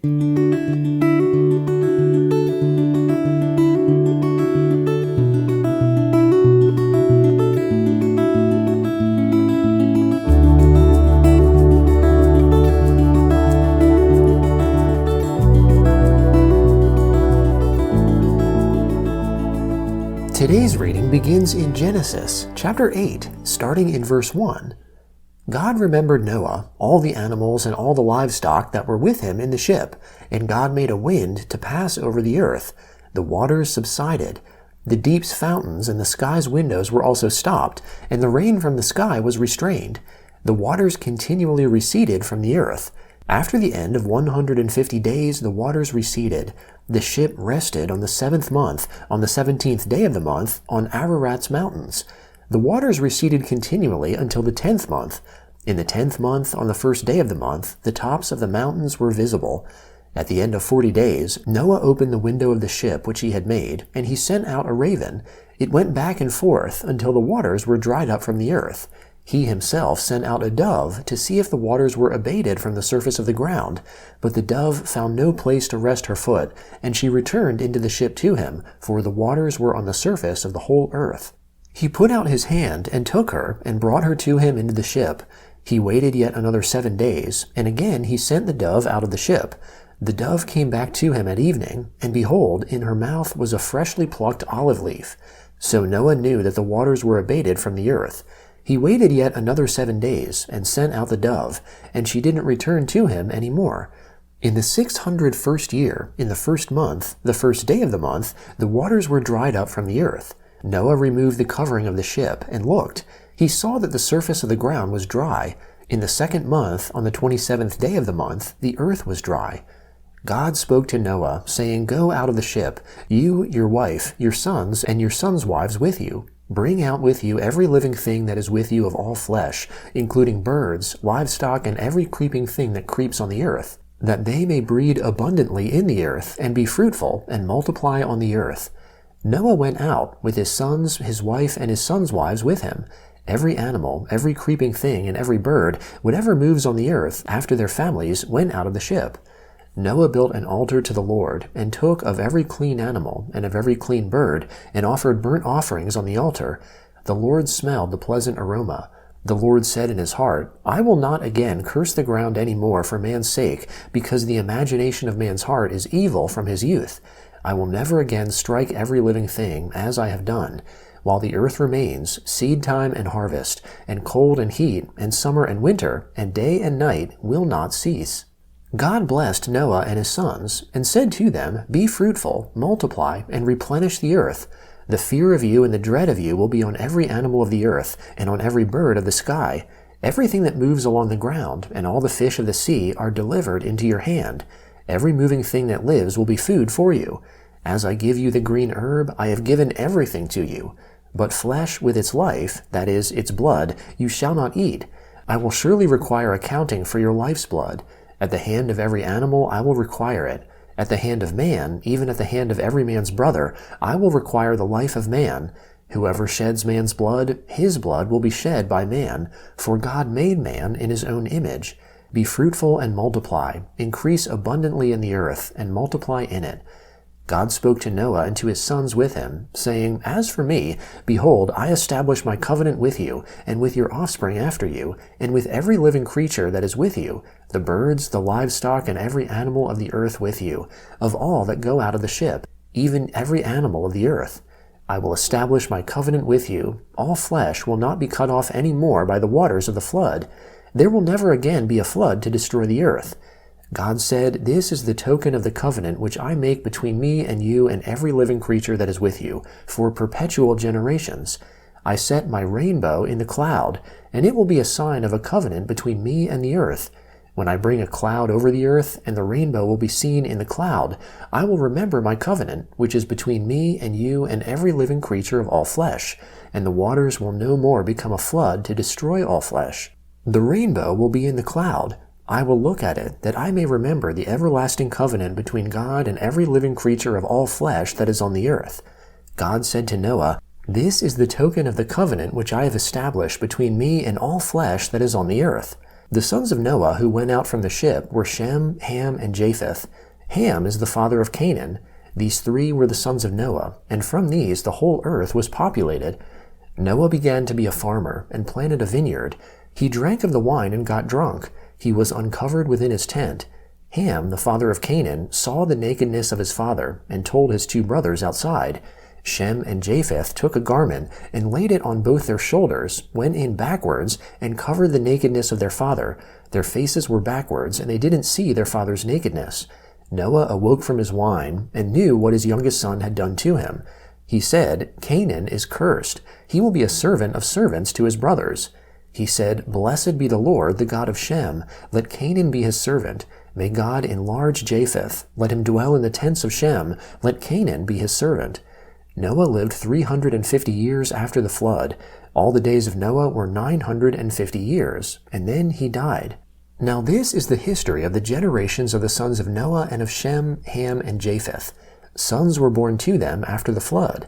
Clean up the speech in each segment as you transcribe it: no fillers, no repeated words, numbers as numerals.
Today's reading begins in Genesis, chapter 8, starting in verse 1. God remembered Noah, all the animals and all the livestock that were with him in the ship, and God made a wind to pass over the earth. The waters subsided. The deep's fountains and the sky's windows were also stopped, and the rain from the sky was restrained. The waters continually receded from the earth. After the end of 150 days, the waters receded. The ship rested on the 7th month, on the 17th day of the month, on Ararat's mountains. The waters receded continually until the 10th month. In the 10th month, on the 1st day of the month, the tops of the mountains were visible. At the end of 40 days, Noah opened the window of the ship which he had made, and he sent out a raven. It went back and forth until the waters were dried up from the earth. He himself sent out a dove to see if the waters were abated from the surface of the ground. But the dove found no place to rest her foot, and she returned into the ship to him, for the waters were on the surface of the whole earth. He put out his hand and took her, and brought her to him into the ship. He waited yet another 7 days, and again he sent the dove out of the ship. The dove came back to him at evening, and behold, in her mouth was a freshly plucked olive leaf. So Noah knew that the waters were abated from the earth. He waited yet another 7 days, and sent out the dove, and she didn't return to him any more. In the 601st year, in the 1st month, the 1st day of the month, the waters were dried up from the earth. Noah removed the covering of the ship, and looked. He saw that the surface of the ground was dry. In the 2nd month, on the 27th day of the month, the earth was dry. God spoke to Noah, saying, Go out of the ship, you, your wife, your sons, and your sons' wives with you. Bring out with you every living thing that is with you of all flesh, including birds, livestock, and every creeping thing that creeps on the earth, that they may breed abundantly in the earth, and be fruitful, and multiply on the earth. Noah went out, with his sons, his wife, and his sons' wives with him. Every animal, every creeping thing, and every bird, whatever moves on the earth, after their families, went out of the ship. Noah built an altar to the Lord, and took of every clean animal, and of every clean bird, and offered burnt offerings on the altar. The Lord smelled the pleasant aroma. The Lord said in his heart, I will not again curse the ground any more for man's sake, because the imagination of man's heart is evil from his youth. I will never again strike every living thing, as I have done. While the earth remains, seed time and harvest, and cold and heat, and summer and winter, and day and night will not cease. God blessed Noah and his sons, and said to them, Be fruitful, multiply, and replenish the earth. The fear of you and the dread of you will be on every animal of the earth, and on every bird of the sky. Everything that moves along the ground, and all the fish of the sea are delivered into your hand. Every moving thing that lives will be food for you. As I give you the green herb, I have given everything to you. But flesh with its life, that is, its blood, you shall not eat. I will surely require accounting for your life's blood. At the hand of every animal I will require it. At the hand of man, even at the hand of every man's brother, I will require the life of man. Whoever sheds man's blood, his blood will be shed by man, for God made man in his own image. Be fruitful and multiply, increase abundantly in the earth, and multiply in it. God spoke to Noah and to his sons with him, saying, As for me, behold, I establish my covenant with you, and with your offspring after you, and with every living creature that is with you, the birds, the livestock, and every animal of the earth with you, of all that go out of the ship, even every animal of the earth. I will establish my covenant with you. All flesh will not be cut off any more by the waters of the flood. There will never again be a flood to destroy the earth. God said, This is the token of the covenant which I make between me and you and every living creature that is with you, for perpetual generations. I set my rainbow in the cloud, and it will be a sign of a covenant between me and the earth. When I bring a cloud over the earth, and the rainbow will be seen in the cloud, I will remember my covenant, which is between me and you and every living creature of all flesh, and the waters will no more become a flood to destroy all flesh. The rainbow will be in the cloud. I will look at it, that I may remember the everlasting covenant between God and every living creature of all flesh that is on the earth. God said to Noah, This is the token of the covenant which I have established between me and all flesh that is on the earth. The sons of Noah who went out from the ship were Shem, Ham, and Japheth. Ham is the father of Canaan. These three were the sons of Noah, and from these the whole earth was populated. Noah began to be a farmer, and planted a vineyard. He drank of the wine and got drunk. He was uncovered within his tent. Ham, the father of Canaan, saw the nakedness of his father, and told his two brothers outside. Shem and Japheth took a garment, and laid it on both their shoulders, went in backwards, and covered the nakedness of their father. Their faces were backwards, and they didn't see their father's nakedness. Noah awoke from his wine, and knew what his youngest son had done to him. He said, Canaan is cursed. He will be a servant of servants to his brothers. He said, Blessed be the Lord, the God of Shem. Let Canaan be his servant. May God enlarge Japheth. Let him dwell in the tents of Shem. Let Canaan be his servant. Noah lived 350 years after the flood. All the days of Noah were 950 years, and then he died. Now this is the history of the generations of the sons of Noah and of Shem, Ham, and Japheth. Sons were born to them after the flood.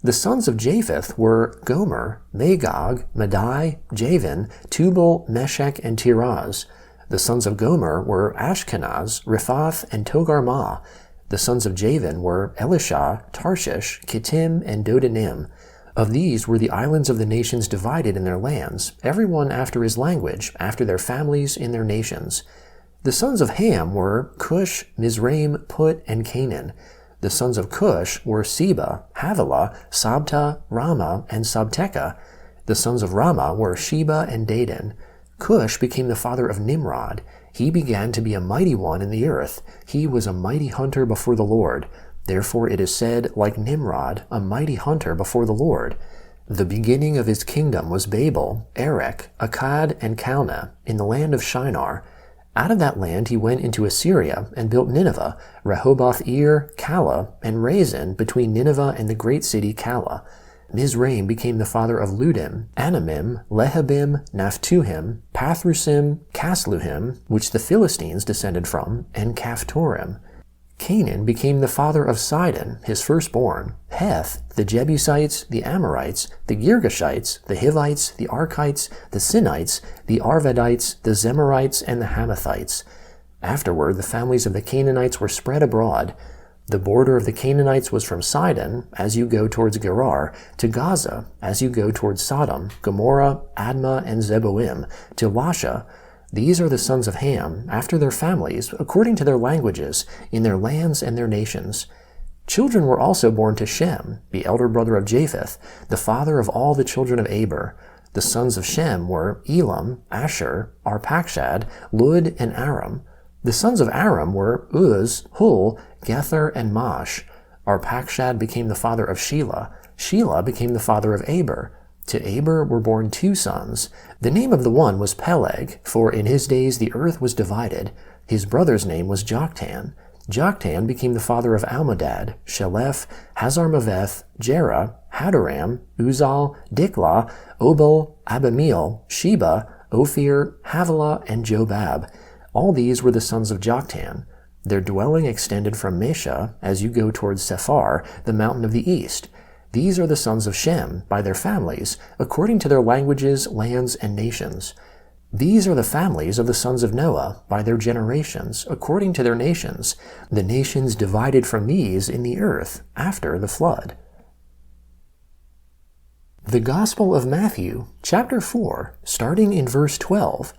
The sons of Japheth were Gomer, Magog, Madai, Javan, Tubal, Meshech, and Tiraz. The sons of Gomer were Ashkenaz, Riphath, and Togarmah. The sons of Javan were Elisha, Tarshish, Kittim, and Dodanim. Of these were the islands of the nations divided in their lands, every one after his language, after their families in their nations. The sons of Ham were Cush, Mizraim, Put, and Canaan. The sons of Cush were Seba, Havilah, Sabta, Ramah, and Sabteka. The sons of Ramah were Sheba and Dedan. Cush became the father of Nimrod. He began to be a mighty one in the earth. He was a mighty hunter before the Lord. Therefore it is said, like Nimrod, a mighty hunter before the Lord. The beginning of his kingdom was Babel, Erech, Akkad, and Calneh, in the land of Shinar. Out of that land he went into Assyria, and built Nineveh, Rehoboth-ir, Calah, and Resen, between Nineveh and the great city Calah. Mizraim became the father of Ludim, Anamim, Lehabim, Naphtuhim, Pathrusim, Casluhim, which the Philistines descended from, and Caphtorim. Canaan became the father of Sidon, his firstborn, Heth, the Jebusites, the Amorites, the Girgashites, the Hivites, the Archites, the Sinites, the Arvadites, the Zemarites, and the Hamathites. Afterward the families of the Canaanites were spread abroad. The border of the Canaanites was from Sidon, as you go towards Gerar, to Gaza, as you go towards Sodom, Gomorrah, Admah, and Zeboim, to Lasha. These are the sons of Ham, after their families, according to their languages, in their lands and their nations. Children were also born to Shem, the elder brother of Japheth, the father of all the children of Eber. The sons of Shem were Elam, Asher, Arpachshad, Lud, and Aram. The sons of Aram were Uz, Hul, Gether, and Mash. Arpachshad became the father of Shelah. Shelah became the father of Eber. To Eber were born two sons. The name of the one was Peleg, for in his days the earth was divided. His brother's name was Joktan. Joktan became the father of Almodad, Sheleph, Hazarmaveth, Jerah, Hadoram, Uzal, Diklah, Obal, Abimeel, Sheba, Ophir, Havilah, and Jobab. All these were the sons of Joktan. Their dwelling extended from Mesha, as you go towards Sephar, the mountain of the east. These are the sons of Shem, by their families, according to their languages, lands, and nations. These are the families of the sons of Noah, by their generations, according to their nations, the nations divided from these in the earth, after the flood. The Gospel of Matthew, chapter 4, starting in verse 12.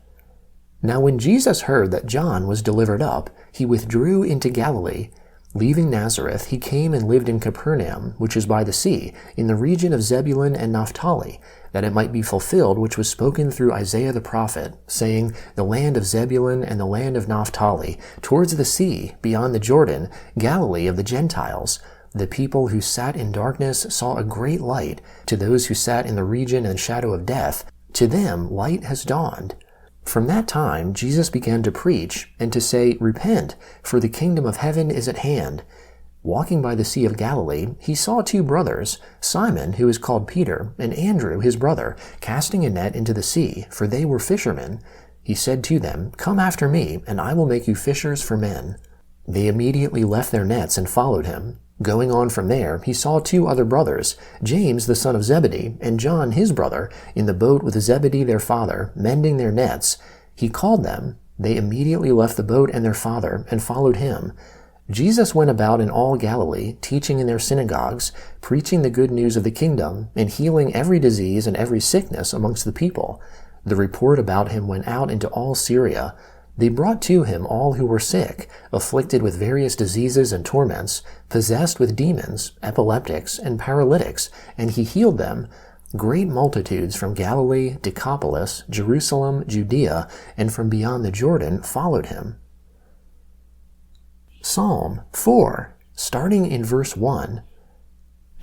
Now when Jesus heard that John was delivered up, he withdrew into Galilee. Leaving Nazareth, he came and lived in Capernaum, which is by the sea, in the region of Zebulun and Naphtali, that it might be fulfilled which was spoken through Isaiah the prophet, saying, The land of Zebulun and the land of Naphtali, towards the sea, beyond the Jordan, Galilee of the Gentiles. The people who sat in darkness saw a great light. To those who sat in the region and shadow of death, to them light has dawned. From that time Jesus began to preach and to say, Repent, for the kingdom of heaven is at hand. Walking by the Sea of Galilee, he saw two brothers, Simon, who is called Peter, and Andrew, his brother, casting a net into the sea, for they were fishermen. He said to them, Come after me, and I will make you fishers for men. They immediately left their nets and followed him. Going on from there, he saw two other brothers, James the son of Zebedee, and John his brother, in the boat with Zebedee their father, mending their nets. He called them. They immediately left the boat and their father and followed him. Jesus went about in all Galilee, teaching in their synagogues, preaching the good news of the kingdom, and healing every disease and every sickness amongst the people. The report about him went out into all Syria. They brought to him all who were sick, afflicted with various diseases and torments, possessed with demons, epileptics, and paralytics, and he healed them. Great multitudes from Galilee, Decapolis, Jerusalem, Judea, and from beyond the Jordan followed him. Psalm 4, starting in verse 1.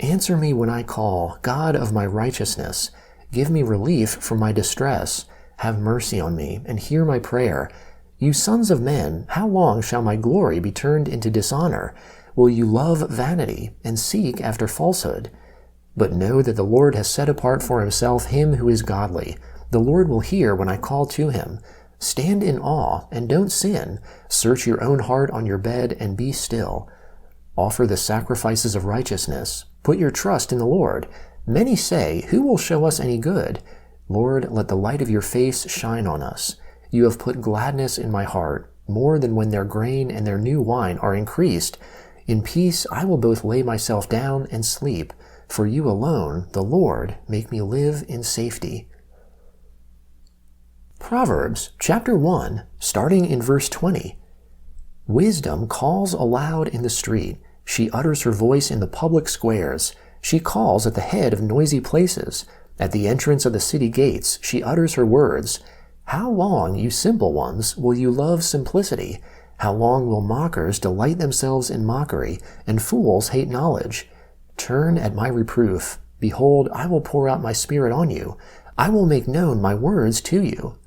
Answer me when I call, God of my righteousness. Give me relief from my distress. Have mercy on me, and hear my prayer. You sons of men, how long shall my glory be turned into dishonor? Will you love vanity, and seek after falsehood? But know that the Lord has set apart for himself him who is godly. The Lord will hear when I call to him. Stand in awe, and don't sin. Search your own heart on your bed, and be still. Offer the sacrifices of righteousness. Put your trust in the Lord. Many say, who will show us any good? Lord, let the light of your face shine on us. You have put gladness in my heart, more than when their grain and their new wine are increased. In peace I will both lay myself down and sleep. For you alone, the Lord, make me live in safety. Proverbs chapter 1, starting in verse 20. Wisdom calls aloud in the street. She utters her voice in the public squares. She calls at the head of noisy places. At the entrance of the city gates, she utters her words. How long, you simple ones, will you love simplicity? How long will mockers delight themselves in mockery, and fools hate knowledge? Turn at my reproof. Behold, I will pour out my spirit on you. I will make known my words to you.